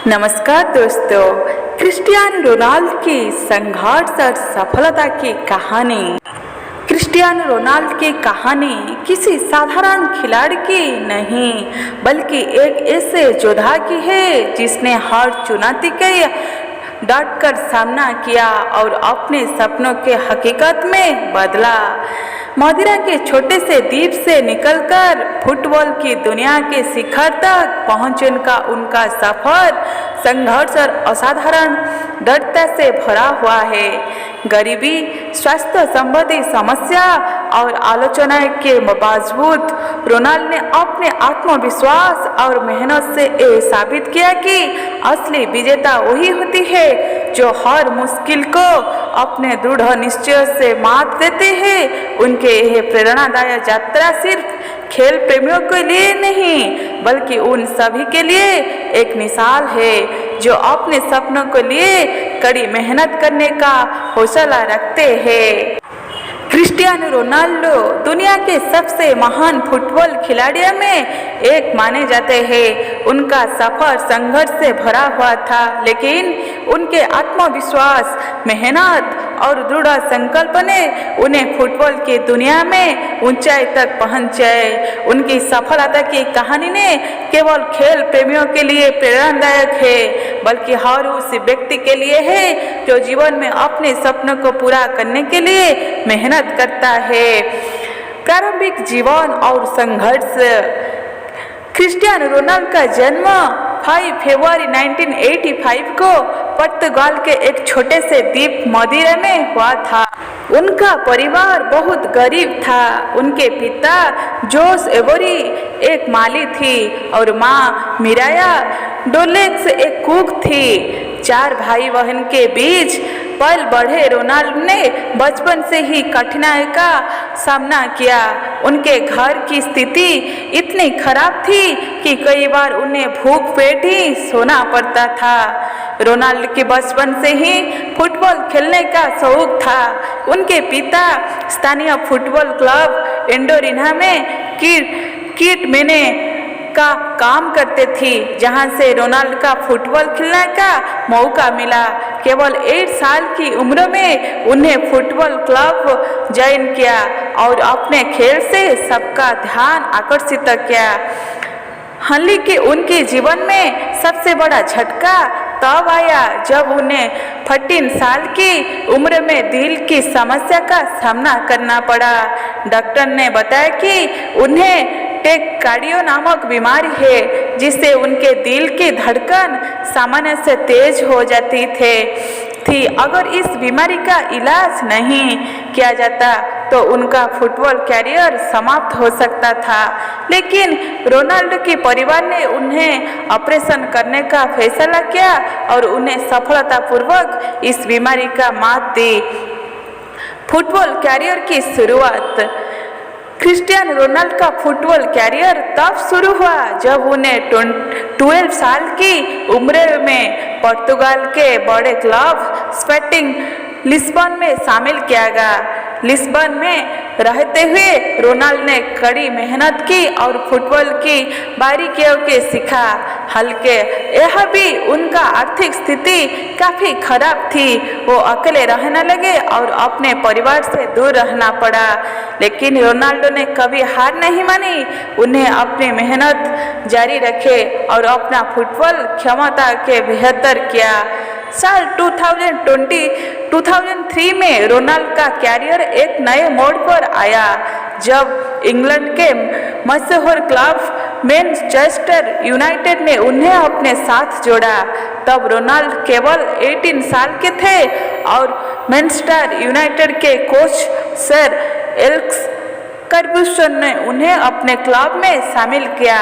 नमस्कार दोस्तों, Cristiano Ronaldo की संघर्ष और सफलता की कहानी। क्रिस्टियानो रोनाल्डो की कहानी किसी साधारण खिलाड़ी की नहीं, बल्कि एक ऐसे योद्धा की है जिसने हर चुनौती के डट कर सामना किया और अपने सपनों के हकीकत में बदला। मदिरा के छोटे से द्वीप से निकलकर फुटबॉल की दुनिया के शिखर तक पहुंचने का उनका सफर संघर्ष और असाधारण दृढ़ता से भरा हुआ है। गरीबी, स्वास्थ्य संबंधी समस्या और आलोचना के बावजूद रोनाल्डो ने अपने आत्मविश्वास और मेहनत से ये साबित किया कि असली विजेता वही होती है जो हर मुश्किल को अपने दृढ़ निश्चय से मात देते हैं। उनके यह प्रेरणादायक यात्रा सिर्फ खेल प्रेमियों के लिए नहीं, बल्कि उन सभी के लिए एक मिसाल है जो अपने सपनों के लिए कड़ी मेहनत करने का हौसला रखते हैं। क्रिस्टियानो रोनाल्डो दुनिया के सबसे महान फुटबॉल खिलाड़ियों में एक माने जाते हैं। उनका सफर संघर्ष से भरा हुआ था, लेकिन उनके आत्मविश्वास, मेहनत और दृढ़ संकल्प ने उन्हें फुटबॉल की दुनिया में ऊंचाई तक पहुंचाए। उनकी सफलता की कहानी ने केवल खेल प्रेमियों के लिए प्रेरणादायक है, बल्कि हर उस व्यक्ति के लिए है जो जीवन में अपने सपनों को पूरा करने के लिए मेहनत करता है। प्रारंभिक जीवन और संघर्ष। क्रिस्टियानो रोनाल्डो का जन्म 5 फरवरी 1985 को पुर्तगाल के एक छोटे से द्वीप मदिरा में हुआ था। उनका परिवार बहुत गरीब था। उनके पिता जोस एवरी एक माली थी और माँ मिराया डोलेक्स एक कुक थी। 4 भाई बहन के बीच पल बढ़े रोनाल्डो ने बचपन से ही कठिनाई का सामना किया। उनके घर की स्थिति इतनी खराब थी कि कई बार उन्हें भूख पेट ही सोना पड़ता था। रोनाल्डो के बचपन से ही फुटबॉल खेलने का शौक था। उनके पिता स्थानीय फुटबॉल क्लब एंडोरिना में किट मैने का काम करते थे, जहां से रोनाल्डो का फुटबॉल खेलने का मौका मिला। केवल 8 साल की उम्र में उन्हें फुटबॉल क्लब ज्वाइन किया और अपने खेल से सबका ध्यान आकर्षित किया। हालांकि उनके जीवन में सबसे बड़ा झटका तब आया जब उन्हें 13 साल की उम्र में दिल की समस्या का सामना करना पड़ा। डॉक्टर ने बताया कि उन्हें टेकार्डियो नामक बीमारी है, जिससे उनके दिल की धड़कन सामान्य से तेज हो जाती थी। अगर इस बीमारी का इलाज नहीं किया जाता तो उनका फुटबॉल कैरियर समाप्त हो सकता था, लेकिन रोनाल्डो के परिवार ने उन्हें ऑपरेशन करने का फैसला किया और उन्हें सफलतापूर्वक इस बीमारी का मात दी। फुटबॉल कैरियर की शुरुआत। क्रिस्टियानो रोनाल्डो का फुटबॉल कैरियर तब शुरू हुआ जब उन्हें 12 साल की उम्र में पुर्तगाल के बड़े क्लब स्पोर्टिंग लिस्बन में शामिल किया गया। लिस्बन में रहते हुए रोनाल्डो ने कड़ी मेहनत की और फुटबॉल की बारीकियों के सीखा। हल्के यह भी उनका आर्थिक स्थिति काफ़ी खराब थी। वो अकेले रहने लगे और अपने परिवार से दूर रहना पड़ा, लेकिन रोनाल्डो ने कभी हार नहीं मानी। उन्हें अपनी मेहनत जारी रखे और अपना फुटबॉल क्षमता के बेहतर किया। साल 2003 में रोनाल्डो का कैरियर एक नए मोड़ पर आया जब इंग्लैंड के मशहूर क्लब मैनचेस्टर यूनाइटेड ने उन्हें अपने साथ जोड़ा। तब रोनाल्डो केवल 18 साल के थे और मैनचेस्टर यूनाइटेड के कोच सर एलेक्स फर्ग्यूसन ने उन्हें अपने क्लब में शामिल किया,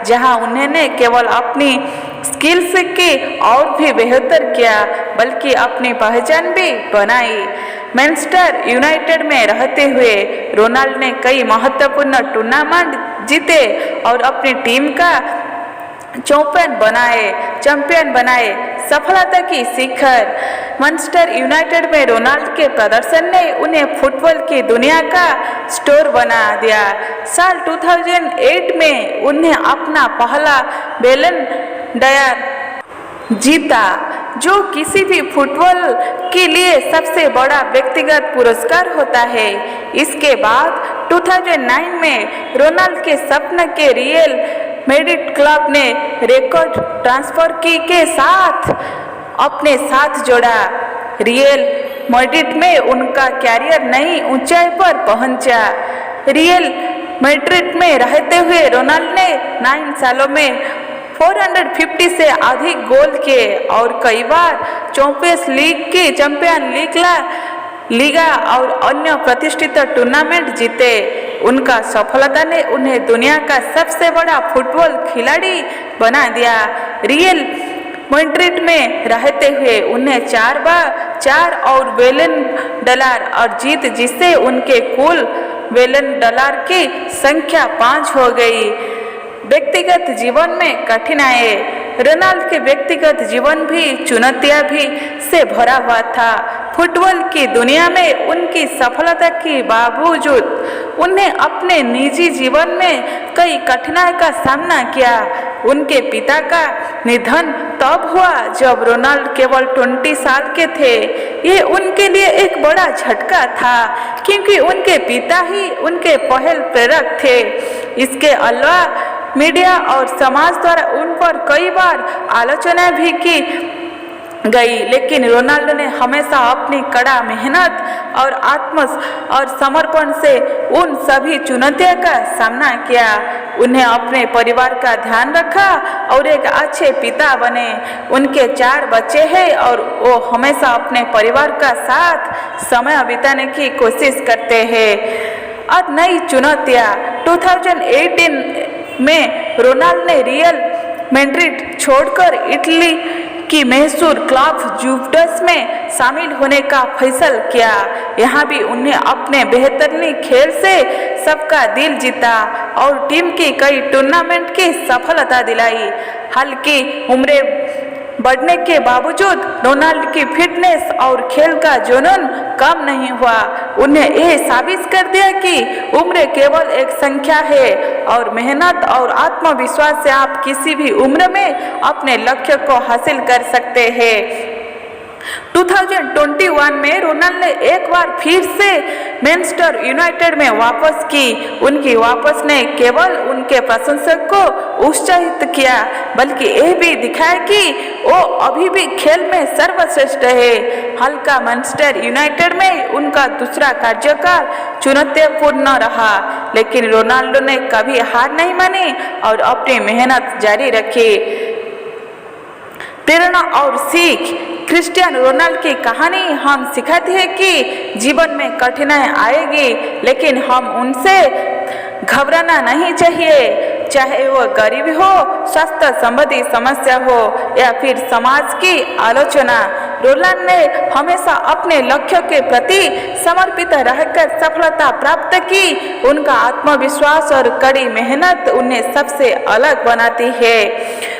जहां उन्होंने केवल अपनी स्किल्स की और भी बेहतर किया, बल्कि अपनी पहचान भी बनाई। मैनचेस्टर यूनाइटेड में रहते हुए रोनाल्डो ने कई महत्वपूर्ण टूर्नामेंट जीते और अपनी टीम का चैंपियन बनाए। सफलता की शिखर। मैनचेस्टर यूनाइटेड में रोनाल्डो के प्रदर्शन ने उन्हें फुटबॉल की दुनिया का स्टार बना दिया। साल 2008 में उन्हें अपना पहला बैलन डॉर जीता, जो किसी भी फुटबॉल के लिए सबसे बड़ा व्यक्तिगत पुरस्कार होता है। इसके बाद 2009 में रोनाल्डो के सपने के रियल मैड्रिड क्लब ने रिकॉर्ड ट्रांसफर की के साथ अपने साथ जोड़ा। रियल मैड्रिड में उनका कैरियर नई ऊंचाई पर पहुंचा। रियल मैड्रिड में रहते हुए रोनाल्डो ने 9 सालों में 450 से अधिक गोल किए और कई बार चैंपियंस लीग की चैंपियन लीगा और अन्य प्रतिष्ठित टूर्नामेंट जीते। उनका सफलता ने उन्हें दुनिया का सबसे बड़ा फुटबॉल खिलाड़ी बना दिया। रियल मैड्रिड में रहते हुए उन्हें 4 और बेलन डॉलर और जीत, जिससे उनके कुल बेलन डॉलर की संख्या 5 हो गई। व्यक्तिगत जीवन में कठिनाई। रोनाल्डो के व्यक्तिगत जीवन भी चुनौतियां भी से भरा हुआ था। फुटबॉल की दुनिया में उनकी सफलता के बावजूद उन्हें अपने निजी जीवन में कई कठिनाई का सामना किया। उनके पिता का निधन तब हुआ जब रोनाल्डो केवल 20 साल के थे। ये उनके लिए एक बड़ा झटका था, क्योंकि उनके पिता ही उनके पहल प्रेरक थे। इसके अलावा मीडिया और समाज द्वारा उन पर कई बार आलोचना भी की गई, लेकिन रोनाल्डो ने हमेशा अपनी कड़ा मेहनत और समर्पण से उन सभी चुनौतियों का सामना किया। उन्हें अपने परिवार का ध्यान रखा और एक अच्छे पिता बने। उनके 4 बच्चे हैं और वो हमेशा अपने परिवार का साथ समय बिताने की कोशिश करते हैं। और नई चुनौतियाँ। 2018 में रोनाल्डो ने रियल मैड्रिड छोड़कर इटली की मशहूर क्लब जुवेंटस में शामिल होने का फैसला किया। यहाँ भी उन्हें अपने बेहतरीन खेल से सबका दिल जीता और टीम की कई टूर्नामेंट की सफलता दिलाई। हल्की उम्र बढ़ने के बावजूद रोनाल्डो की फिटनेस और खेल का जुनून कम नहीं हुआ। उन्हें यह साबित कर दिया कि उम्र केवल एक संख्या है और मेहनत और आत्मविश्वास से आप किसी भी उम्र में अपने लक्ष्य को हासिल कर सकते हैं। 2021 में रोनाल्डो ने एक बार फिर से मैनचेस्टर यूनाइटेड में वापस की। उनकी वापस ने केवल उनके प्रशंसक को उत्साहित किया, बल्कि यह भी दिखाया कि वो अभी भी खेल में सर्वश्रेष्ठ है। हल्का मैनचेस्टर यूनाइटेड में उनका दूसरा कार्यकाल चुनौतीपूर्ण रहा, लेकिन रोनाल्डो ने कभी हार नहीं मानी और अपनी मेहनत जारी रखी। प्रेरणा और सीख। क्रिस्टियानो रोनाल्डो की कहानी हम सिखाती है कि जीवन में कठिनाई आएगी, लेकिन हम उनसे घबराना नहीं चाहिए। चाहे वो गरीबी हो, स्वास्थ्य संबंधी समस्या हो या फिर समाज की आलोचना। रोनाल्डो ने हमेशा अपने लक्ष्य के प्रति समर्पित रहकर सफलता प्राप्त की। उनका आत्मविश्वास और कड़ी मेहनत उन्हें सबसे अलग बनाती है।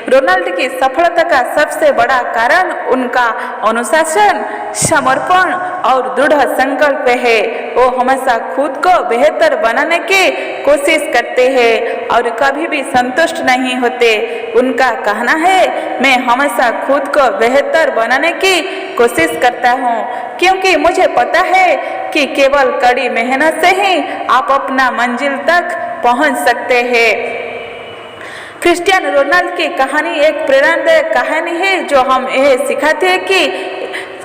रोनाल्डो की सफलता का सबसे बड़ा कारण उनका अनुशासन, समर्पण और दृढ़ संकल्प है। वो हमेशा खुद को बेहतर बनाने की कोशिश करते हैं और कभी भी संतुष्ट नहीं होते। उनका कहना है, मैं हमेशा खुद को बेहतर बनाने की कोशिश करता हूँ, क्योंकि मुझे पता है कि केवल कड़ी मेहनत से ही आप अपना मंजिल तक पहुँच सकते हैं। क्रिस्टियानो रोनाल्डो की कहानी एक प्रेरणादायक कहानी है, जो हम यह सिखाते हैं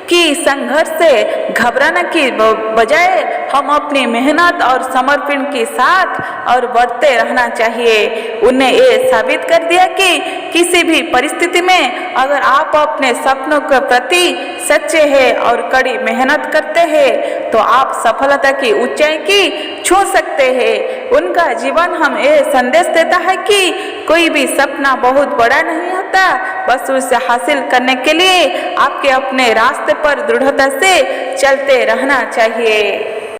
कि संघर्ष से घबराने की बजाय हम अपनी मेहनत और समर्पण के साथ और बढ़ते रहना चाहिए। उन्हें ये साबित कर दिया कि किसी भी परिस्थिति में अगर आप अपने सपनों के प्रति सच्चे हैं और कड़ी मेहनत करते हैं तो आप सफलता की ऊंचाई की छू सकते हैं। उनका जीवन हम ये संदेश देता है कि कोई भी सपना बहुत बड़ा नहीं होता, बस उसे हासिल करने के लिए आपके अपने रास्ते पर दृढ़ता से चलते रहना चाहिए।